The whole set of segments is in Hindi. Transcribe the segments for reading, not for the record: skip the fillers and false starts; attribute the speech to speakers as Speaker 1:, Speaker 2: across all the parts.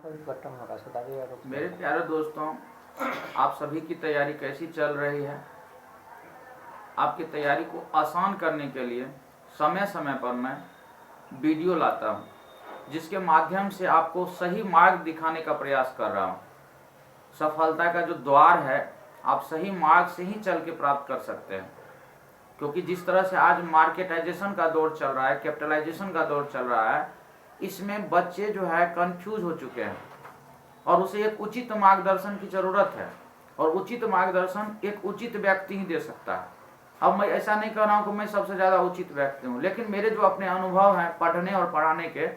Speaker 1: मेरे प्यारे दोस्तों, आप सभी की तैयारी कैसी चल रही है? आपकी तैयारी को आसान करने के लिए समय समय पर मैं वीडियो लाता हूँ, जिसके माध्यम से आपको सही मार्ग दिखाने का प्रयास कर रहा हूँ। सफलता का जो द्वार है, आप सही मार्ग से ही चल के प्राप्त कर सकते हैं, क्योंकि जिस तरह से आज मार्केटाइजेशन का दौर चल रहा है, कैपिटलाइजेशन का दौर चल रहा है, इसमें बच्चे जो है कंफ्यूज हो चुके हैं और उसे एक उचित मार्गदर्शन की जरूरत है, और उचित मार्गदर्शन एक उचित व्यक्ति ही दे सकता है। अब मैं ऐसा नहीं कह रहा हूँ कि मैं सबसे ज़्यादा उचित व्यक्ति हूँ, लेकिन मेरे जो अपने अनुभव हैं पढ़ने और पढ़ाने के,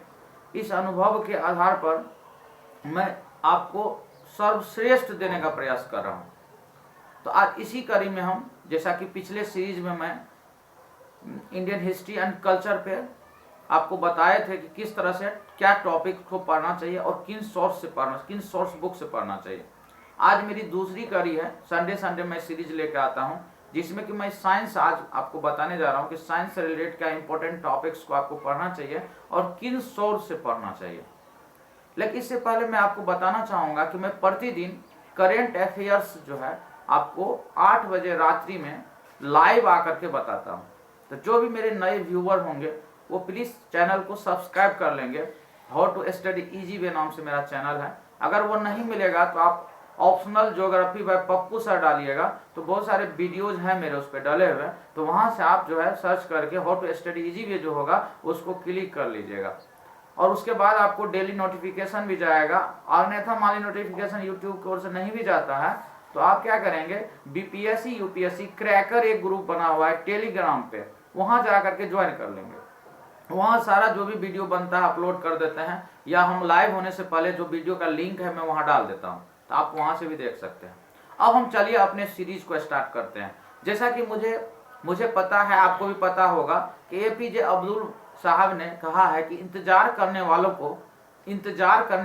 Speaker 1: इस अनुभव के आधार पर मैं आपको सर्वश्रेष्ठ देने का प्रयास कर रहा हूँ। तो आज इसी कड़ी में हम, जैसा कि पिछले सीरीज में मैं इंडियन हिस्ट्री एंड कल्चर पे आपको बताए थे कि किस तरह से क्या टॉपिक को पढ़ना चाहिए और किन सोर्स से पढ़ना, किन सोर्स बुक से पढ़ना चाहिए। आज मेरी दूसरी कड़ी है, संडे मैं सीरीज लेकर आता हूं, जिसमें कि मैं साइंस आज आपको बताने जा रहा हूं कि साइंस से रिलेटेड क्या इंपॉर्टेंट टॉपिक्स को आपको पढ़ना चाहिए और किन सोर्स से पढ़ना चाहिए। लेकिन इससे पहले मैं आपको बताना चाहूँगा कि मैं प्रतिदिन करेंट अफेयर्स जो है आपको 8 बजे रात्रि में लाइव आकर के बताता हूँ। तो जो भी मेरे नए व्यूअर होंगे वो प्लीज़ चैनल को सब्सक्राइब कर लेंगे। How to study easy way नाम से मेरा चैनल है। अगर वो नहीं मिलेगा तो आप optional geography bye Pappu sir डालिएगा, तो बहुत सारे वीडियोज हैं मेरे उस पर डले हुए, तो वहाँ से आप जो है सर्च करके how to study easy way जो होगा उसको क्लिक कर लीजिएगा, और उसके बाद आपको डेली नोटिफिकेशन भी जाएगा। और अन्यथा मान ली नोटिफिकेशन यूट्यूब की ओर से नहीं भी जाता है तो आप क्या करेंगे, बीपीएससी यूपीएससी क्रैकर एक ग्रुप बना हुआ है टेलीग्राम पे, वहाँ जा करके ज्वाइन कर लेंगे। वहाँ सारा जो भी वीडियो बनता है अपलोड कर देते हैं, या हम लाइव होने से पहले जो वीडियो का लिंक है मैं वहाँ डाल देता हूँ, तो आप वहाँ से भी देख सकते हैं। अब हम चलिए अपने सीरीज को स्टार्ट करते हैं। जैसा कि मुझे पता है, आपको भी पता होगा कि एपीजे अब्दुल साहब ने कहा है कि इंतजार करने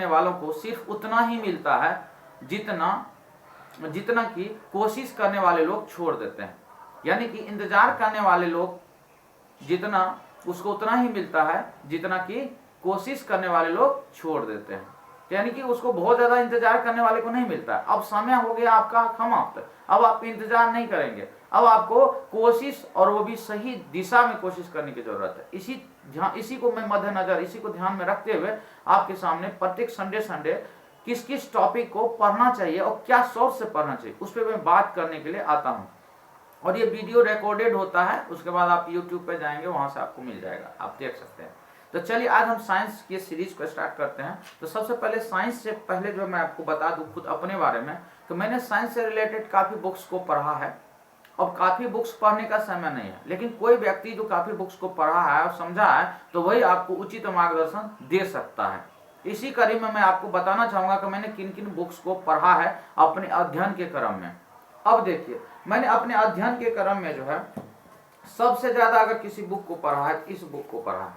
Speaker 1: वालों को सिर्फ उतना ही मिलता है जितना कि कोशिश करने वाले लोग छोड़ देते हैं। यानी कि इंतजार करने वाले लोग जितना, उसको उतना ही मिलता है जितना कि कोशिश करने वाले लोग छोड़ देते हैं। यानी कि उसको बहुत ज्यादा इंतजार करने वाले को नहीं मिलता है। अब समय हो गया आपका समाप्त, अब आप इंतजार नहीं करेंगे, अब आपको कोशिश, और वो भी सही दिशा में कोशिश करने की जरूरत है। इसी को मैं मद्देनजर, इसी को ध्यान में रखते हुए आपके सामने प्रत्येक संडे किस किस टॉपिक को पढ़ना चाहिए और क्या सोर्स से पढ़ना चाहिए उस पर मैं बात करने के लिए आता हूँ। और ये वीडियो रिकॉर्डेड होता है, उसके बाद आप YouTube पे जाएंगे, वहां से आपको मिल जाएगा, आप देख सकते हैं। तो चलिए आज हम साइंस की सीरीज को स्टार्ट करते हैं। तो सबसे पहले साइंस से पहले जो मैं आपको बता दूं खुद अपने बारे में, तो मैंने साइंस से रिलेटेड काफ़ी बुक्स को पढ़ा है। अब काफ़ी बुक्स पढ़ने का समय नहीं है, लेकिन कोई व्यक्ति जो काफ़ी बुक्स को पढ़ा है और समझा है तो वही आपको उचित मार्गदर्शन दे सकता है। इसी कड़ी में मैं आपको बताना चाहूँगा कि मैंने किन किन बुक्स को पढ़ा है अपने अध्ययन के क्रम में। अब देखिए, मैंने अपने अध्ययन के क्रम में जो है सबसे ज्यादा अगर किसी बुक को पढ़ा है तो इस बुक को पढ़ा है।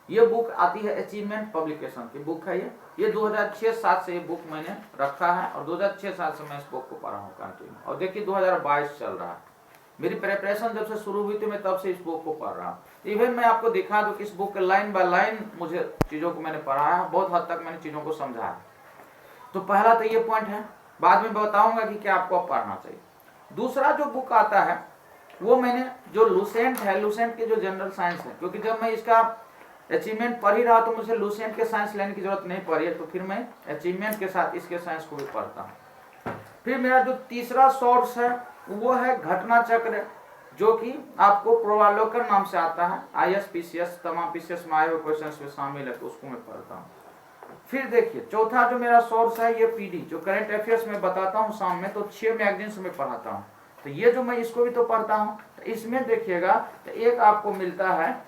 Speaker 1: ये बुक आती है अचीवमेंट पब्लिकेशन की बुक है। ये 2006-07 से ये बुक मैंने रखा है, और 2006-07 से मैं इस बुक को पढ़ा हूँ कंटिन्यू। और देखिए 2022 चल रहा है, मेरी प्रिपरेशन जब से शुरू हुई थी मैं तब से इस बुक को पढ़ रहा हूँ। इवन मैं आपको दिखा दूं कि इस बुक के लाइन बाय लाइन मुझे चीज़ों को मैंने पढ़ा है, बहुत हद तक मैंने चीज़ों को समझा है। तो पहला तो ये पॉइंट है, बाद में बताऊंगा कि क्या आपको पढ़ना चाहिए। दूसरा जो बुक आता है वो मैंने जो लुसेंट है, लुसेंट के जो जनरल साइंस है, क्योंकि जब मैं इसका अचीवमेंट पढ़ ही रहा तो मुझे लुसेंट के साइंस लेने की जरूरत नहीं पड़ी है, तो फिर मैं अचीवमेंट के साथ इसके साइंस को भी पढ़ता हूँ। फिर मेरा जो तीसरा सोर्स है वो है घटना चक्र, जो कि आपको पूर्वावलोकन नाम से आता है। ISPCS तमाम पीसीएस में आए हुए क्वेश्चन में शामिल है, तो उसको मैं पढ़ता हूँ। फिर देखिए चौथा जो मेरा सोर्स है ये PD, जो करंट अफेयर्स में बताता हूँ शाम में, तो 6 मैगजीन्स में पढ़ाता हूँ। तो ये जो मैं इसको भी तो पढ़ता हूँ, तो इसमें देखिएगा तो एक आपको मिलता है,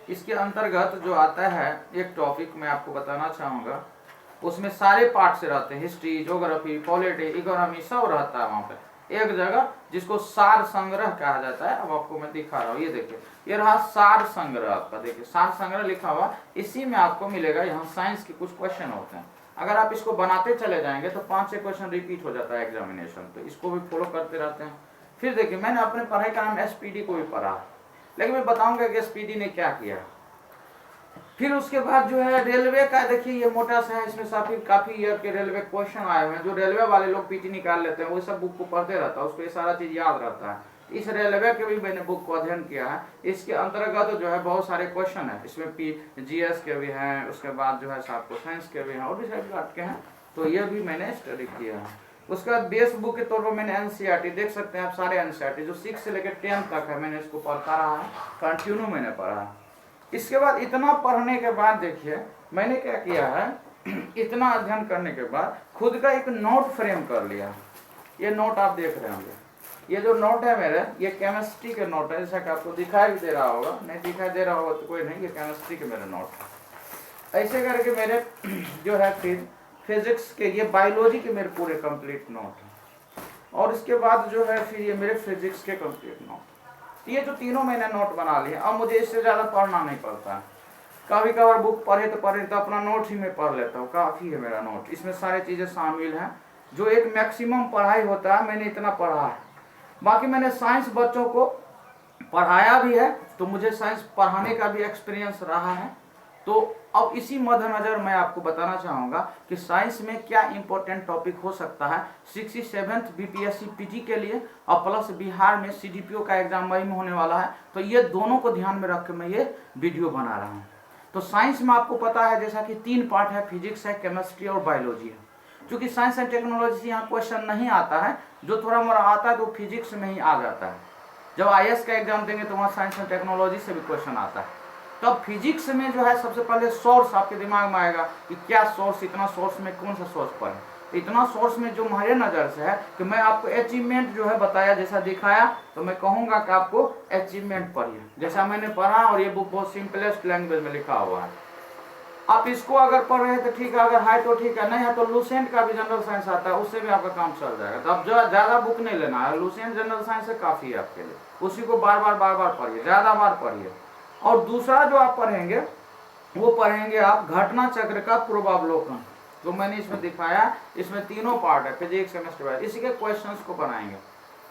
Speaker 1: इसके अंतर्गत जो आता है एक टॉपिक मैं आपको बताना चाहूँगा, उसमें सारे पार्ट से रहते हैं, हिस्ट्री, ज्योग्राफी, पॉलिटी, इकोनॉमी, सब रहता है वहाँ पे एक जगह, जिसको सार संग्रह कहा जाता है। अब आपको मैं दिखा रहा हूँ, ये देखिए, ये रहा सार संग्रह आपका, देखिए सार संग्रह लिखा हुआ, इसी में आपको मिलेगा। यहाँ साइंस के कुछ क्वेश्चन होते हैं, अगर आप इसको बनाते चले जाएंगे तो 5-6 क्वेश्चन रिपीट हो जाता है एग्जामिनेशन, तो इसको भी फॉलो करते रहते हैं। फिर देखिए मैंने अपने पढ़ाई का नाम SPD को भी पढ़ा, लेकिन मैं बताऊंगा कि SPD ने क्या किया। फिर उसके बाद जो है रेलवे का, देखिए ये मोटा सा है, इसमें काफी ईयर के रेलवे क्वेश्चन आए हुए हैं। जो रेलवे वाले लोग पीटी निकाल लेते हैं वो सब बुक को पढ़ते रहता है, उसको ये सारा चीज याद रहता है। इस रेलवे के भी मैंने बुक को अध्ययन किया है। इसके अंतर्गत जो है बहुत सारे क्वेश्चन है, इसमें जीएस के भी हैं, उसके बाद जो है आपको साइंस के भी हैं और भी सारे पार्ट के हैं, तो ये भी मैंने स्टडी किया है। उसके बाद बेस बुक के तौर पर मैंने एनसीईआरटी, देख सकते हैं आप सारे एनसीईआरटी जो 6 से लेकर 10 तक है, मैंने इसको पढ़ता रहा है, कंटिन्यू मैंने पढ़ा है। इसके बाद इतना पढ़ने के बाद देखिए मैंने क्या किया है, इतना अध्ययन करने के बाद खुद का एक नोट फ्रेम कर लिया। ये नोट आप देख रहे होंगे, ये जो नोट है मेरे, ये केमिस्ट्री के नोट है, जैसा कि आपको दिखाई दे रहा होगा, नहीं दिखाई दे रहा होगा तो कोई नहीं, ये केमिस्ट्री के मेरे नोट है। ऐसे करके मेरे जो है फिर फिजिक्स के, ये बायोलॉजी के मेरे पूरे कंप्लीट नोट है, और इसके बाद जो है फिर ये मेरे फिजिक्स के कंप्लीट नोट। ये जो तीनों मैंने नोट बना लिए, अब मुझे इससे ज़्यादा पढ़ना नहीं पड़ता है। कभी कभार बुक पढ़े तो अपना नोट ही मैं पढ़ लेता हूँ, काफ़ी है मेरा नोट, इसमें सारी चीज़ें शामिल हैं। जो एक मैक्सिमम पढ़ाई होता है मैंने इतना पढ़ा है। बाकी मैंने साइंस बच्चों को पढ़ाया भी है, तो मुझे साइंस पढ़ाने का भी एक्सपीरियंस रहा है। तो अब इसी मद्देनजर मैं आपको बताना चाहूँगा कि साइंस में क्या इंपॉर्टेंट टॉपिक हो सकता है 67th बीपीएससी पीटी के लिए, और प्लस बिहार में सीडीपीओ का एग्जाम मई में होने वाला है। तो ये दोनों को ध्यान में रख के मैं ये वीडियो बना रहा हूँ। तो साइंस में आपको पता है जैसा कि 3 पार्ट है, फिजिक्स है, केमिस्ट्री और बायोलॉजी है। क्योंकि साइंस एंड टेक्नोलॉजी से यहाँ क्वेश्चन नहीं आता है, जो थोड़ा मोड़ा आता है तो फिजिक्स में ही आ जाता है। जब आईएएस का एग्जाम देंगे तो वहाँ साइंस एंड टेक्नोलॉजी से भी क्वेश्चन आता है। तो अब फिजिक्स में जो है सबसे पहले सोर्स आपके दिमाग में आएगा कि क्या सोर्स, इतना सोर्स में कौन सा सोर्स पर है। इतना सोर्स में जो हमारे नज़र से है कि मैं आपको अचीवमेंट जो है बताया, जैसा दिखाया, तो मैं कहूँगा कि आपको अचीवमेंट पढ़िए, जैसा मैंने पढ़ा। और ये बुक बहुत सिंपलेस्ट लैंग्वेज में लिखा हुआ है। आप इसको अगर पढ़ रहे हैं तो ठीक है, अगर है तो ठीक है, नहीं है तो लुसेंट का भी जनरल साइंस आता है, उससे भी आपका काम चल जाएगा। तो अब जो ज़्यादा बुक नहीं लेना है, लुसेंट जनरल साइंस से काफ़ी है आपके लिए, उसी को बार बार पढ़िए, ज़्यादा बार पढ़िए। और दूसरा जो आप पढ़ेंगे वो पढ़ेंगे आप घटना चक्र का पूर्वावलोकन, जो मैंने इसमें दिखाया। इसमें तीनों पार्ट है, फिजिक्स, केमिस्ट्री, बायोलॉजी, इसी के क्वेश्चंस को बनाएंगे।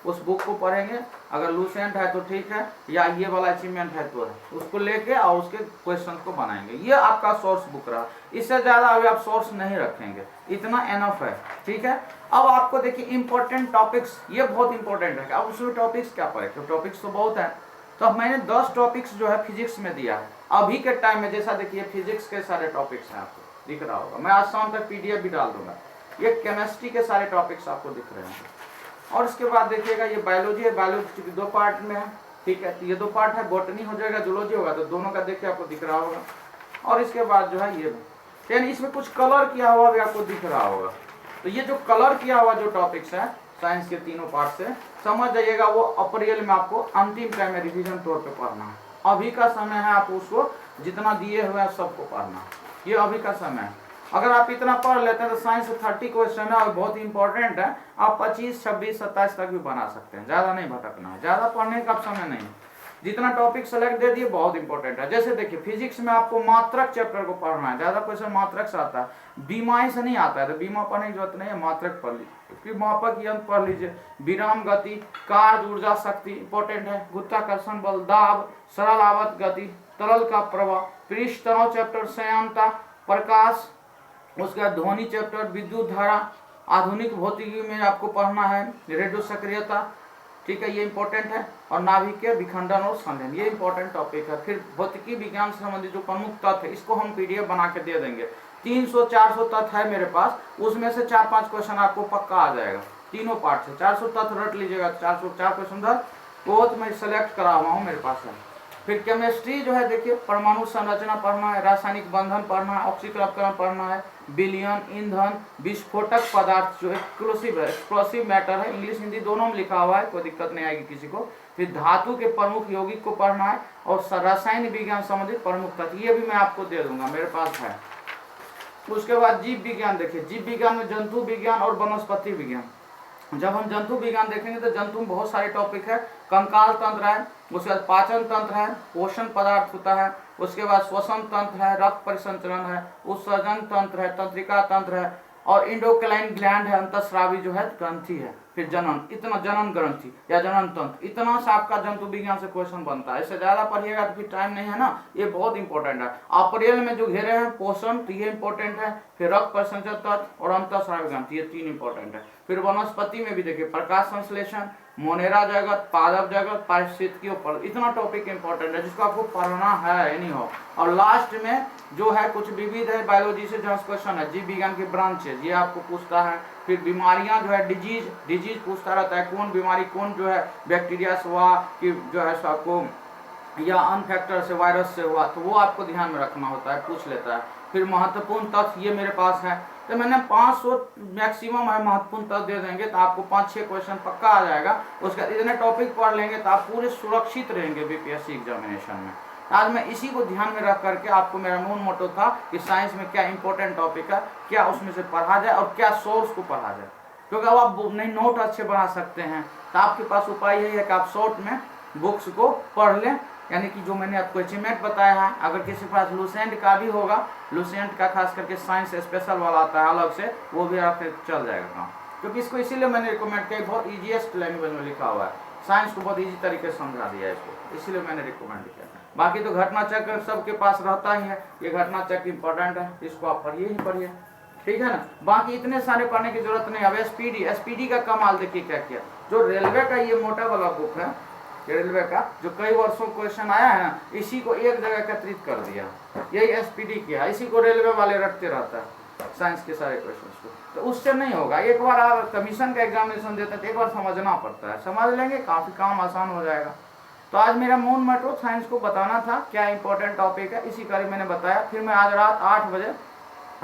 Speaker 1: उस बुक को पढ़ेंगे, अगर लूसेंट है तो ठीक है, या ये वाला अचीवमेंट है तो है, उसको लेके और उसके क्वेश्चन को बनाएंगे। ये आपका सोर्स बुक रहा, इससे ज़्यादा अभी आप सोर्स नहीं रखेंगे, इतना एनफ है, ठीक है। अब आपको देखिए इंपॉर्टेंट टॉपिक्स, ये बहुत इंपॉर्टेंट है। अब उसमें टॉपिक्स क्या पढ़े, तो टॉपिक्स तो बहुत है। तो अब मैंने 10 टॉपिक्स जो है फिजिक्स में दिया है अभी के टाइम में। जैसा देखिए फिजिक्स के सारे टॉपिक्स हैं, आपको दिख रहा होगा, मैं आज शाम तक पीडीएफ भी डाल दूंगा। ये केमिस्ट्री के सारे टॉपिक्स आपको दिख रहे हैं। और इसके बाद देखिएगा ये बायोलॉजी है, बायोलॉजी की 2 पार्ट में है, ठीक है। तो ये 2 पार्ट है, बॉटनी हो जाएगा, जूलॉजी होगा, तो दोनों का देखिए आपको दिख रहा होगा। और इसके बाद जो है ये, यानी इसमें कुछ कलर किया हुआ भी आपको दिख रहा होगा। तो ये जो कलर किया हुआ जो टॉपिक्स है साइंस के तीनों पार्ट से, समझ जाइएगा वो अप्रैल में आपको अंतिम टाइम में रिवीजन तौर पे पढ़ना है। अभी का समय है, आप उसको जितना दिए हुए हैं सबको पढ़ना, ये अभी का समय है। अगर आप इतना पढ़ लेते हैं तो साइंस 30 क्वेश्चन है और बहुत इंपॉर्टेंट है, आप 25, 26, 27 तक भी बना सकते हैं। ज़्यादा नहीं भटकना है, ज़्यादा पढ़ने का समय नहीं। जितना टॉपिक सेलेक्ट दे दिए बहुत इंपॉर्टेंट है। जैसे देखिए फिजिक्स में आपको मात्रक चैप्टर को पढ़ना है, ज़्यादा क्वेश्चन मात्रक से आता है, बीमाई से नहीं आता है, तो बीमा पढ़ने की जरूरत नहीं है, मात्रक पढ़ लीजिए। फिर मापक यंत्र पढ़ लीजिए, विराम गति, कार्य, ऊर्जा, शक्ति इंपॉर्टेंट है, गुरुत्वाकर्षण बल, दाब, सरल आवर्त गति, तरल का प्रवाह, पृष्ठ तनाव चैप्टर, श्यानता, प्रकाश, उसके बाद ध्वनि चैप्टर, विद्युत धारा, आधुनिक भौतिकी में आपको पढ़ना है, रेडियो सक्रियता, ठीक है, ये इंपॉर्टेंट है। और नाभिकीय विखंडन और संघनन, ये इंपॉर्टेंट टॉपिक है। फिर भौतिकी विज्ञान से संबंधित जो प्रमुख तथ्य है, इसको हम पीडीएफ बना के दे देंगे। 300-400 तथ्य है मेरे पास, उसमें से 4-5 क्वेश्चन आपको पक्का आ जाएगा तीनों पार्ट से। 400 तथ्य रट लीजिएगा, 404 क्वेश्चन था, बहुत मैं सिलेक्ट करा हुआ हूँ, मेरे पास है। फिर केमिस्ट्री जो है देखिए, परमाणु संरचना पढ़ना है, रासायनिक बंधन पढ़ना है, ऑक्सीकरण पढ़ना है, विलयन, ईंधन, विस्फोटक पदार्थ जो एक्सप्लोसिव मैटर है, इंग्लिश हिंदी दोनों में लिखा हुआ है, कोई दिक्कत नहीं आएगी किसी को। फिर धातु के प्रमुख यौगिक को पढ़ना है, और रसायन विज्ञान संबंधित प्रमुख तथ्य, ये भी मैं आपको दे दूंगा, मेरे पास है। उसके बाद जीव विज्ञान देखिए, जीव विज्ञान में जंतु विज्ञान और वनस्पति विज्ञान। जब हम जंतु विज्ञान देखेंगे तो जंतु में बहुत सारे टॉपिक है, कंकाल तंत्र है, उसके बाद पाचन तंत्र है, पोषण पदार्थ होता है, उसके बाद श्वसन तंत्र है, रक्त परिसंचरण है, उत्सर्जन तंत्र है, तंत्रिका तंत्र है, और इंडोक्राइन ग्लैंड है, अंतःस्रावी जो है ग्रंथि है। फिर जनन, इतना जनन ग्रंथि या जनन तंत्र, इतना सा आपका जंतु विज्ञान से क्वेश्चन बनता है। इससे ज्यादा पढ़िएगा तो फिर टाइम नहीं है ना, ये बहुत इंपॉर्टेंट है। अप्रैल में जो घेरे हैं पोषण, तो ये इंपॉर्टेंट है। फिर रक्त परिसंचय तत्व और अंतःस्रावी ग्रंथि, ये 3 इंपॉर्टेंट है। फिर वनस्पति में भी देखिए प्रकाश संश्लेषण, मोनेरा जगत, पादप जगत, पारिस्थितिकी ऊपर, इतना टॉपिक इंपॉर्टेंट है जिसको आपको पढ़ना है एनी हो। और लास्ट में जो है कुछ विविध है बायोलॉजी से जहाँ क्वेश्चन है, जीव विज्ञान की ब्रांचेज, ये आपको पूछता है। फिर बीमारियां जो है डिजीज पूछता रहता है, कौन बीमारी कौन जो है बैक्टीरिया से हुआ कि जो है आपको या अन्य फैक्टर से वायरस से हुआ, तो वो आपको ध्यान में रखना होता है, पूछ लेता है। फिर महत्वपूर्ण तथ्य ये मेरे पास है, तो मैंने 500 मैक्सिमम है महत्वपूर्ण तथ्य दे देंगे तो आपको 5-6 क्वेश्चन पक्का आ जाएगा। उसके इतने टॉपिक पढ़ लेंगे तो आप पूरे सुरक्षित रहेंगे बीपीएससी एग्जामिनेशन में। आज मैं इसी को ध्यान में रख करके आपको, मेरा मूल मोटो था कि साइंस में क्या इंपॉर्टेंट टॉपिक है, क्या उसमें से पढ़ा जाए और क्या सोर्स को पढ़ा जाए। क्योंकि अब आप नहीं नोट अच्छे बना सकते हैं तो आपके पास उपाय यही है कि आप शॉर्ट में बुक्स को पढ़ लें। यानी कि जो मैंने आपको अचीवमेंट बताया है, अगर किसी के पास लुसेंट का भी होगा, लुसेंट का खास करके साइंस स्पेशल वाला आता है अलग से, वो भी आपके चल जाएगा काम। क्योंकि इसको इसीलिए मैंने रिकमेंड किया, बहुत ईजीएस्ट लैंग्वेज में लिखा हुआ है, साइंस को बहुत ईजी तरीके से समझा दिया है इसको, इसीलिए मैंने रिकमेंड किया। बाकी तो घटना चक्र सबके पास रहता ही है, ये घटना चक्र इंपॉर्टेंट है, इसको आप पढ़िए ही पढ़िए, ठीक है ना। बाकी इतने सारे पढ़ने की जरूरत नहीं। अब एसपीडी का कमाल देखिए क्या किया, जो रेलवे का ये मोटा वाला बुक है, रेलवे का जो कई वर्षों क्वेश्चन आया है ना, इसी को एक जगह एकत्रित कर दिया, यही एसपीडी किया, इसी को रेलवे वाले रटते रहता है साइंस के सारे क्वेश्चन को, तो उससे नहीं होगा। एक बार आप कमीशन का एग्जामिनेशन देते हैं तो एक बार समझना पड़ता है, समझ लेंगे काफी काम आसान हो जाएगा। तो आज मेरा मूल मोटो साइंस को बताना था, क्या इंपॉर्टेंट टॉपिक है, इसी कार्य मैंने बताया। फिर मैं आज रात 8 बजे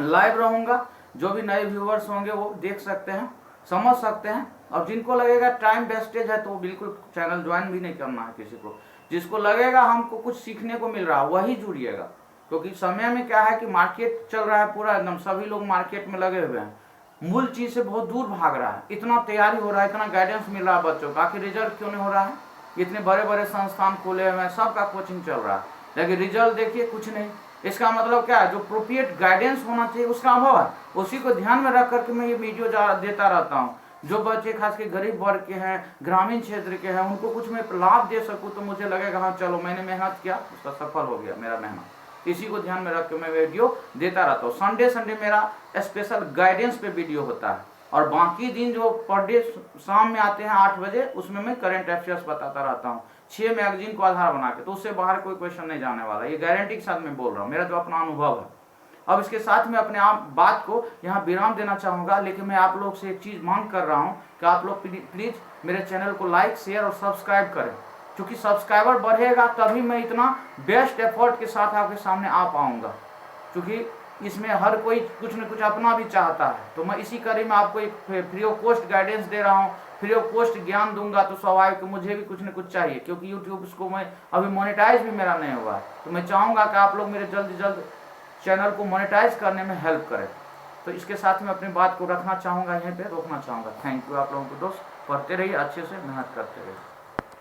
Speaker 1: लाइव रहूंगा, जो भी नए व्यूअर्स होंगे वो देख सकते हैं, समझ सकते हैं। और जिनको लगेगा टाइम वेस्टेज है तो बिल्कुल चैनल ज्वाइन भी नहीं करना है किसी को। जिसको लगेगा हमको कुछ सीखने को मिल रहा है वही जुड़िएगा, क्योंकि समय में क्या है कि मार्केट चल रहा है पूरा एकदम, सभी लोग मार्केट में लगे हुए हैं, मूल चीज से बहुत दूर भाग रहा है। इतना तैयारी हो रहा है, इतना गाइडेंस मिल रहा है बच्चों का, आखिर रिजल्ट क्यों नहीं हो रहा है। इतने बड़े बड़े संस्थान खोले हुए हैं, सबका कोचिंग चल रहा है, लेकिन रिजल्ट देखिए कुछ नहीं। इसका मतलब क्या है, जो अप्रोप्रिएट गाइडेंस होना चाहिए उसका अभाव है। उसी को ध्यान में रख करके मैं ये वीडियो देता रहता हूँ। जो बच्चे खास के गरीब वर्ग के हैं, ग्रामीण क्षेत्र के हैं, उनको कुछ मैं लाभ दे सकूँ तो मुझे लगेगा हाँ चलो मैंने मेहनत किया, उसका सफल हो गया मेरा मेहनत। इसी को ध्यान में रख के मैं वीडियो देता रहता हूँ। संडे मेरा स्पेशल गाइडेंस पे वीडियो होता है, और बाकी दिन जो पर डे शाम में आते हैं 8 बजे, उसमें मैं करंट अफेयर्स बताता रहता हूँ 6 मैगजीन को आधार बना के, तो उससे बाहर कोई क्वेश्चन नहीं जाने वाला, ये गारंटी के साथ मैं बोल रहा हूँ, मेरा जो अपना अनुभव है। अब इसके साथ में अपने आप बात को यहाँ विराम देना चाहूँगा, लेकिन मैं आप लोग से एक चीज़ मांग कर रहा हूँ कि आप लोग प्लीज़ मेरे चैनल को लाइक शेयर और सब्सक्राइब करें, क्योंकि सब्सक्राइबर बढ़ेगा तभी मैं इतना बेस्ट एफर्ट के साथ आपके सामने आ पाऊँगा। क्योंकि इसमें हर कोई कुछ न कुछ अपना भी चाहता है, तो मैं इसी कड़ी में आपको एक फ्री ऑफ कॉस्ट गाइडेंस दे रहा हूँ, फ्री ऑफ कॉस्ट ज्ञान दूंगा, तो स्वाभाविक मुझे भी कुछ न कुछ चाहिए, क्योंकि यूट्यूब इसको मैं अभी मोनेटाइज भी मेरा नहीं हुआ है, तो मैं चाहूँगा कि आप लोग मेरे जल्द से जल्द चैनल को मोनेटाइज करने में हेल्प करें। तो इसके साथ में अपनी बात को रखना चाहूँगा, यहीं पे रोकना चाहूँगा। थैंक यू आप लोगों को दोस्त, पढ़ते रहिए, अच्छे से मेहनत करते रहिए।